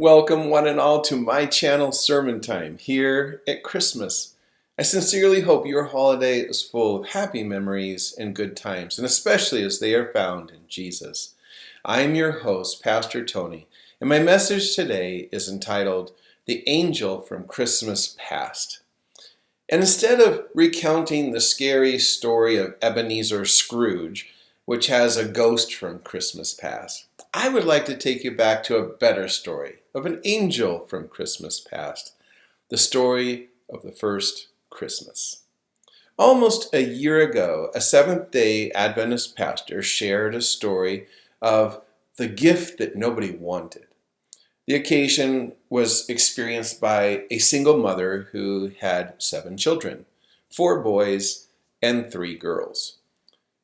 Welcome one and all to my channel Sermon Time here at Christmas. I sincerely hope your holiday is full of happy memories and good times, and especially as they are found in Jesus. I'm your host, Pastor Tony, and my message today is entitled, The Angel from Christmas Past. And instead of recounting the scary story of Ebenezer Scrooge, which has a ghost from Christmas past, I would like to take you back to a better story of an angel from Christmas past, the story of the first Christmas. Almost a year ago, a Seventh-day Adventist pastor shared a story of the gift that nobody wanted. The occasion was experienced by a single mother who had 7 children, 4 boys and 3 girls.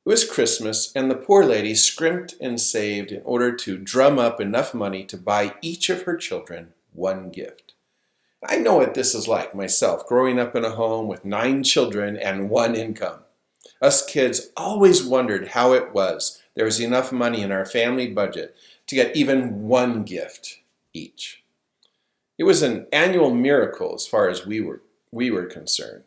It was Christmas, and the poor lady scrimped and saved in order to drum up enough money to buy each of her children one gift. I know what this is like myself, growing up in a home with 9 children and 1 income. Us kids always wondered how it was there was enough money in our family budget to get even one gift each. It was an annual miracle as far as we were concerned.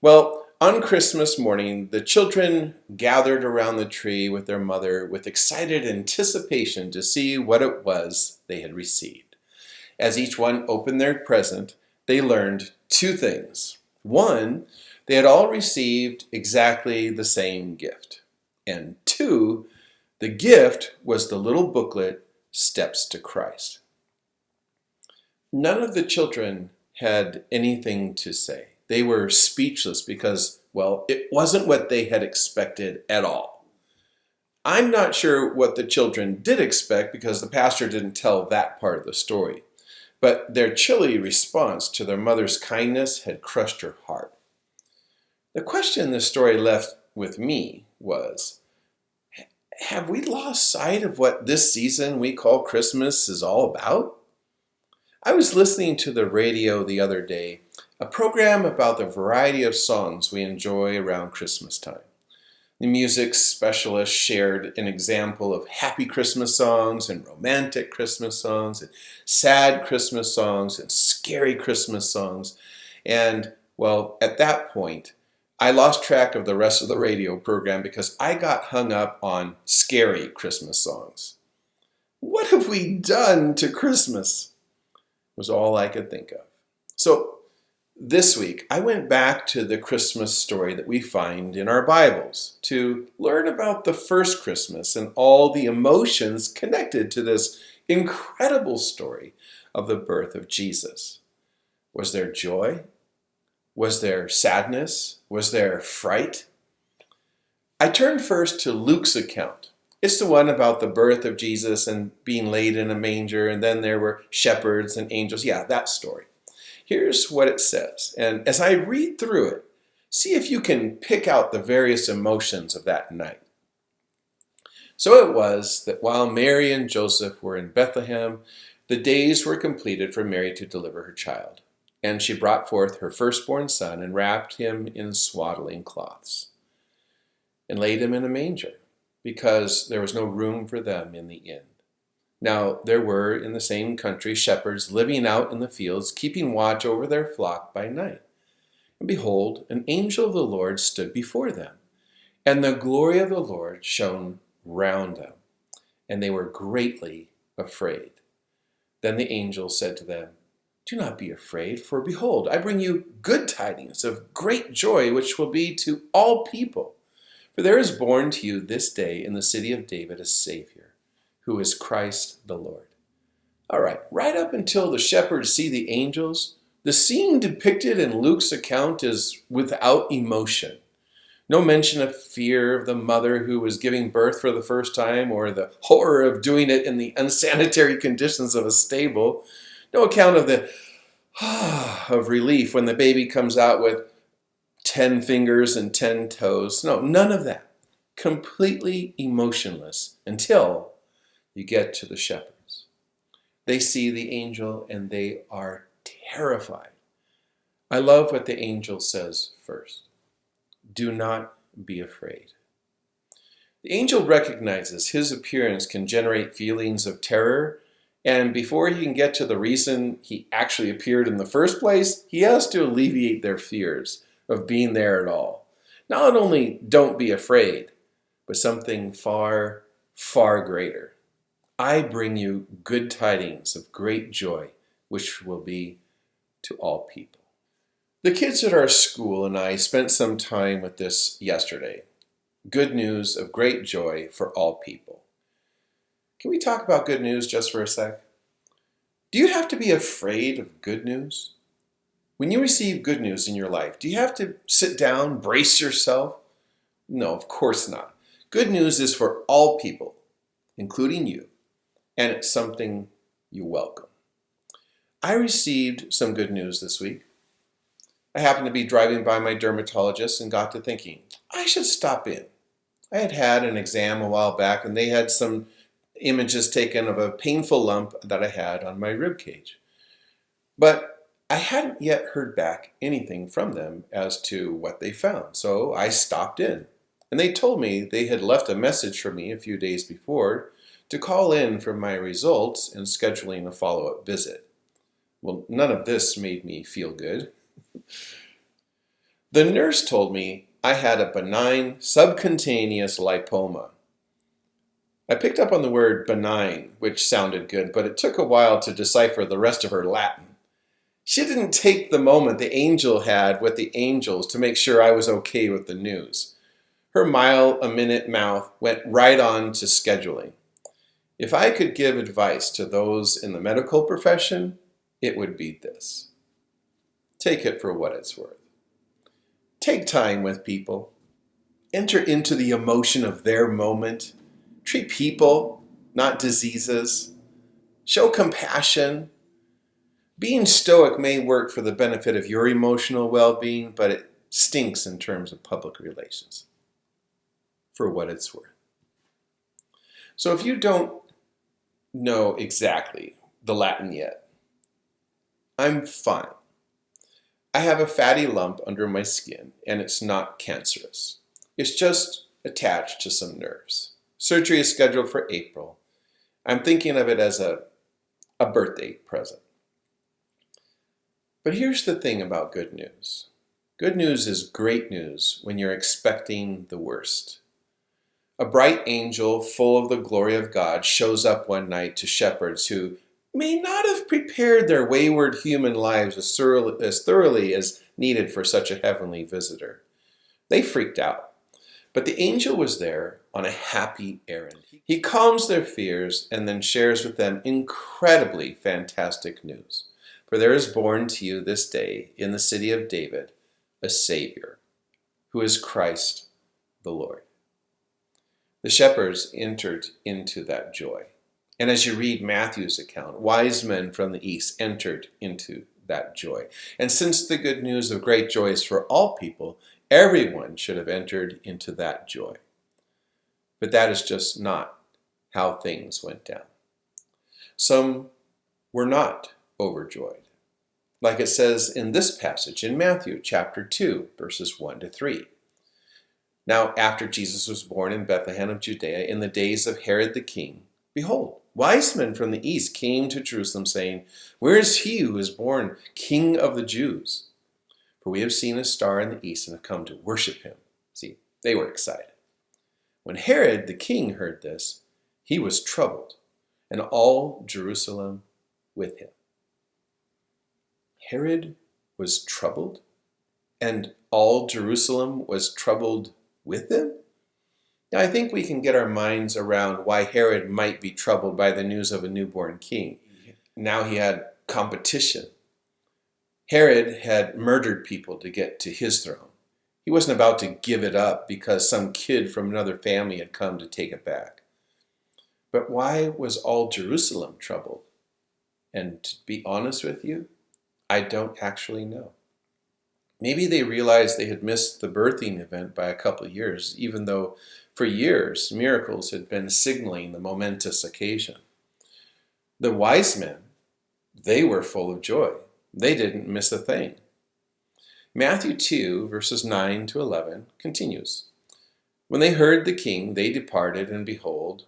Well, on Christmas morning, the children gathered around the tree with their mother with excited anticipation to see what it was they had received. As each one opened their present, they learned 2 things. 1, they had all received exactly the same gift. And 2, the gift was the little booklet, Steps to Christ. None of the children had anything to say. They were speechless because, well, it wasn't what they had expected at all. I'm not sure what the children did expect because the pastor didn't tell that part of the story. But their chilly response to their mother's kindness had crushed her heart. The question this story left with me was, have we lost sight of what this season we call Christmas is all about? I was listening to the radio the other day, a program about the variety of songs we enjoy around Christmas time. The music specialist shared an example of happy Christmas songs and romantic Christmas songs and sad Christmas songs and scary Christmas songs. And, well, at that point, I lost track of the rest of the radio program because I got hung up on scary Christmas songs. What have we done to Christmas? Was all I could think of. So this week, I went back to the Christmas story that we find in our Bibles to learn about the first Christmas and all the emotions connected to this incredible story of the birth of Jesus. Was there joy? Was there sadness? Was there fright? I turned first to Luke's account. It's the one about the birth of Jesus and being laid in a manger, and then there were shepherds and angels. Yeah, that story. Here's what it says, and as I read through it, see if you can pick out the various emotions of that night. So it was that while Mary and Joseph were in Bethlehem, the days were completed for Mary to deliver her child. And she brought forth her firstborn son and wrapped him in swaddling cloths and laid him in a manger, because there was no room for them in the inn. Now there were in the same country shepherds living out in the fields, keeping watch over their flock by night. And behold, an angel of the Lord stood before them, and the glory of the Lord shone round them, and they were greatly afraid. Then the angel said to them, "Do not be afraid, for behold, I bring you good tidings of great joy, which will be to all people. For there is born to you this day in the city of David a Savior, who is Christ the Lord." All right up until the shepherds see the angels, the scene depicted in Luke's account is without emotion. No mention of fear of the mother who was giving birth for the first time or the horror of doing it in the unsanitary conditions of a stable. No account of the of relief when the baby comes out with 10 fingers and 10 toes. No, none of that. Completely emotionless until you get to the shepherds. They see the angel and they are terrified. I love what the angel says first. Do not be afraid. The angel recognizes his appearance can generate feelings of terror And before he can get to the reason he actually appeared in the first place, he has to alleviate their fears of being there at all. Not only don't be afraid, but something far, far greater. I bring you good tidings of great joy, which will be to all people. The kids at our school and I spent some time with this yesterday. Good news of great joy for all people. Can we talk about good news just for a sec? Do you have to be afraid of good news? When you receive good news in your life, do you have to sit down, brace yourself? No, of course not. Good news is for all people, including you, and it's something you welcome. I received some good news this week. I happened to be driving by my dermatologist and got to thinking, I should stop in. I had had an exam a while back and they had some images taken of a painful lump that I had on my rib cage. But I hadn't yet heard back anything from them as to what they found, so I stopped in. And they told me they had left a message for me a few days before to call in for my results and scheduling a follow-up visit. Well, none of this made me feel good. The nurse told me I had a benign subcutaneous lipoma. I picked up on the word benign, which sounded good, but it took a while to decipher the rest of her Latin. She didn't take the moment the angel had with the angels to make sure I was okay with the news. Her mile-a-minute mouth went right on to scheduling. If I could give advice to those in the medical profession, it would be this. Take it for what it's worth. Take time with people. Enter into the emotion of their moment. Treat people, not diseases. Show compassion. Being stoic may work for the benefit of your emotional well-being, but it stinks in terms of public relations. For what it's worth. So if you don't know exactly the Latin yet, I'm fine. I have a fatty lump under my skin, and it's not cancerous. It's just attached to some nerves. Surgery is scheduled for April. I'm thinking of it as a birthday present. But here's the thing about good news. Good news is great news when you're expecting the worst. A bright angel full of the glory of God shows up one night to shepherds who may not have prepared their wayward human lives as thoroughly as needed for such a heavenly visitor. They freaked out, but the angel was there on a happy errand. He calms their fears and then shares with them incredibly fantastic news. For there is born to you this day in the city of David a Savior, who is Christ the Lord. The shepherds entered into that joy. And as you read Matthew's account, wise men from the east entered into that joy. And since the good news of great joy is for all people, everyone should have entered into that joy. But that is just not how things went down. Some were not overjoyed. Like it says in this passage in Matthew chapter 2, verses 1 to 3. Now, after Jesus was born in Bethlehem of Judea, in the days of Herod the king, behold, wise men from the east came to Jerusalem, saying, Where is he who is born King of the Jews? For we have seen a star in the east and have come to worship him. See, they were excited. When Herod the king heard this, he was troubled, and all Jerusalem with him. Herod was troubled, and all Jerusalem was troubled with him? Now, I think we can get our minds around why Herod might be troubled by the news of a newborn king. Now he had competition. Herod had murdered people to get to his throne. He wasn't about to give it up because some kid from another family had come to take it back. But why was all Jerusalem troubled? And to be honest with you, I don't actually know. Maybe they realized they had missed the birthing event by a couple of years, even though for years miracles had been signaling the momentous occasion. The wise men, they were full of joy. They didn't miss a thing. Matthew 2, verses 9 to 11 continues. When they heard the king, they departed, and behold,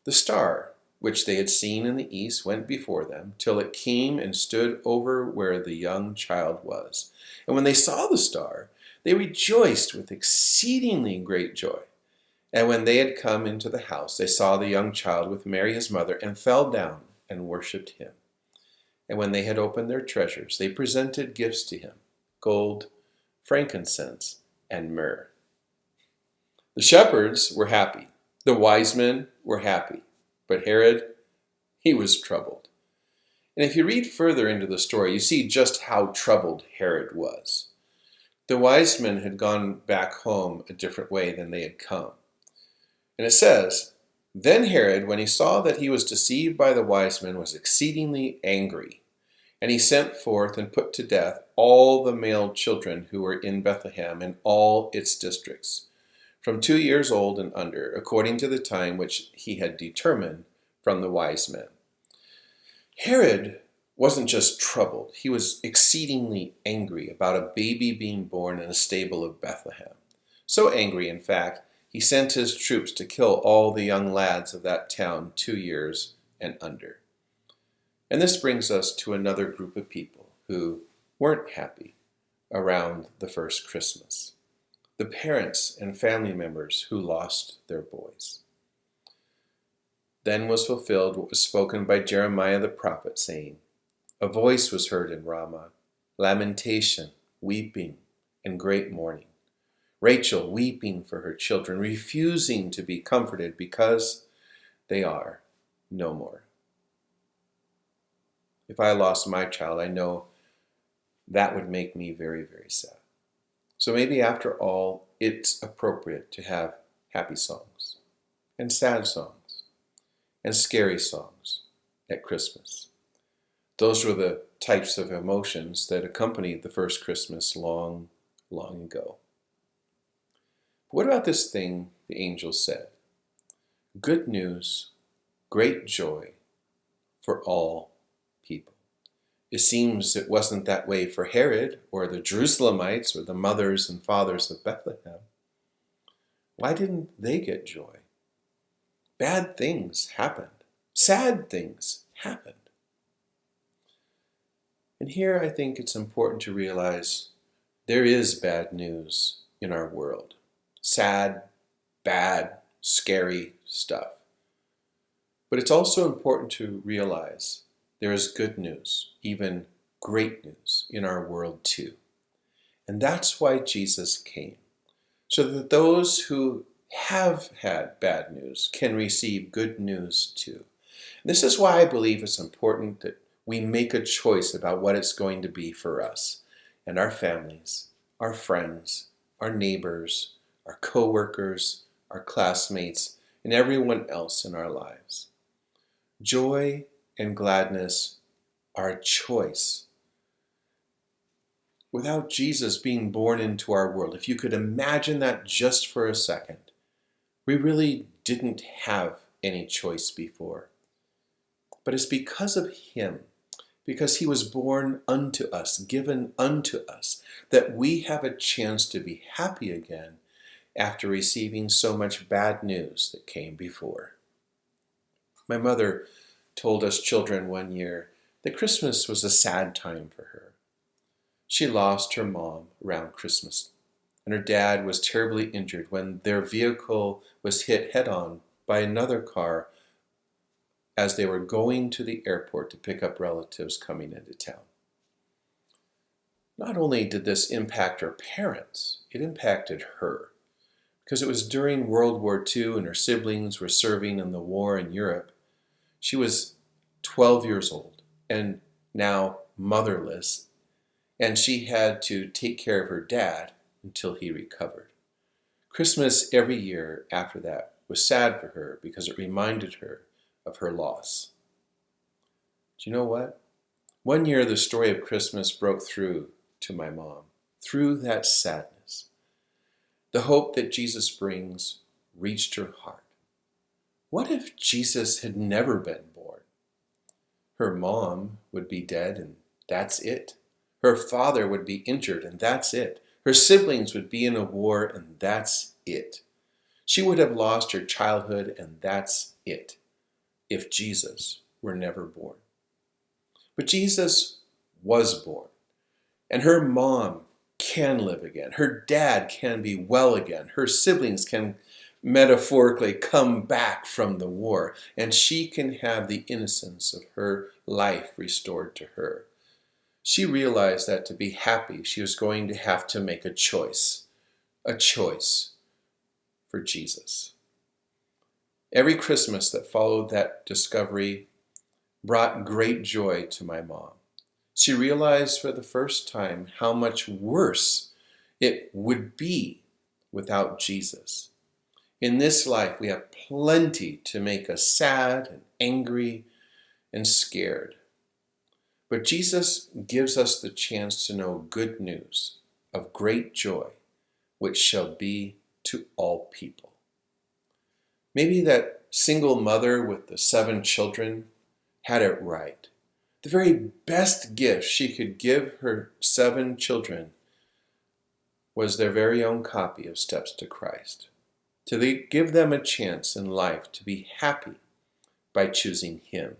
the star which they had seen in the east, went before them, till it came and stood over where the young child was. And when they saw the star, they rejoiced with exceedingly great joy. And when they had come into the house, they saw the young child with Mary his mother, and fell down and worshipped him. And when they had opened their treasures, they presented gifts to him, gold, frankincense, and myrrh. The shepherds were happy. The wise men were happy. But Herod, he was troubled. And if you read further into the story, you see just how troubled Herod was. The wise men had gone back home a different way than they had come. And it says, "Then Herod, when he saw that he was deceived by the wise men, was exceedingly angry. And he sent forth and put to death all the male children who were in Bethlehem and all its districts, from 2 years old and under, according to the time which he had determined from the wise men." Herod wasn't just troubled, he was exceedingly angry about a baby being born in a stable of Bethlehem. So angry, in fact, he sent his troops to kill all the young lads of that town 2 years and under. And this brings us to another group of people who weren't happy around the first Christmas. The parents and family members who lost their boys. Then was fulfilled what was spoken by Jeremiah the prophet, saying, "A voice was heard in Ramah, lamentation, weeping, and great mourning. Rachel weeping for her children, refusing to be comforted because they are no more." If I lost my child, I know that would make me very, very sad. So maybe after all, it's appropriate to have happy songs and sad songs and scary songs at Christmas. Those were the types of emotions that accompanied the first Christmas long, long ago. But what about this thing the angel said? Good news, great joy for all people. It seems it wasn't that way for Herod or the Jerusalemites or the mothers and fathers of Bethlehem. Why didn't they get joy? Bad things happened. Sad things happened. And here I think it's important to realize there is bad news in our world. Sad, bad, scary stuff. But it's also important to realize there is good news, even great news in our world too. And that's why Jesus came, so that those who have had bad news can receive good news too. And this is why I believe it's important that we make a choice about what it's going to be for us and our families, our friends, our neighbors, our co-workers, our classmates, and everyone else in our lives. Joy and gladness are a choice. Without Jesus being born into our world, if you could imagine that just for a second, we really didn't have any choice before. But it's because of him, because he was born unto us, given unto us, that we have a chance to be happy again after receiving so much bad news that came before. My mother told us children one year that Christmas was a sad time for her. She lost her mom around Christmas, and her dad was terribly injured when their vehicle was hit head-on by another car as they were going to the airport to pick up relatives coming into town. Not only did this impact her parents, it impacted her, because it was during World War II and her siblings were serving in the war in Europe. She was 12 years old and now motherless, and she had to take care of her dad until he recovered. Christmas every year after that was sad for her because it reminded her of her loss. Do you know what? One year the story of Christmas broke through to my mom. Through that sadness, the hope that Jesus brings reached her heart. What if Jesus had never been born? Her mom would be dead, and that's it. Her father would be injured, and that's it. Her siblings would be in a war, and that's it. She would have lost her childhood, and that's it. if Jesus were never born. But Jesus was born, and her mom can live again. Her dad can be well again. Her siblings can metaphorically come back from the war, and she can have the innocence of her life restored to her. She realized that to be happy, she was going to have to make a choice for Jesus. Every Christmas that followed that discovery brought great joy to my mom. She realized for the first time how much worse it would be without Jesus. In this life, we have plenty to make us sad and angry and scared. But Jesus gives us the chance to know good news of great joy, which shall be to all people. Maybe that single mother with the 7 children had it right. The very best gift she could give her 7 children was their very own copy of Steps to Christ, to give them a chance in life to be happy by choosing Him.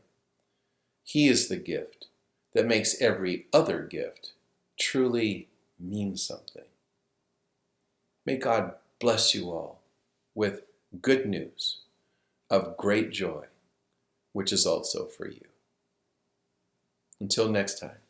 He is the gift that makes every other gift truly mean something. May God bless you all with good news of great joy, which is also for you. Until next time.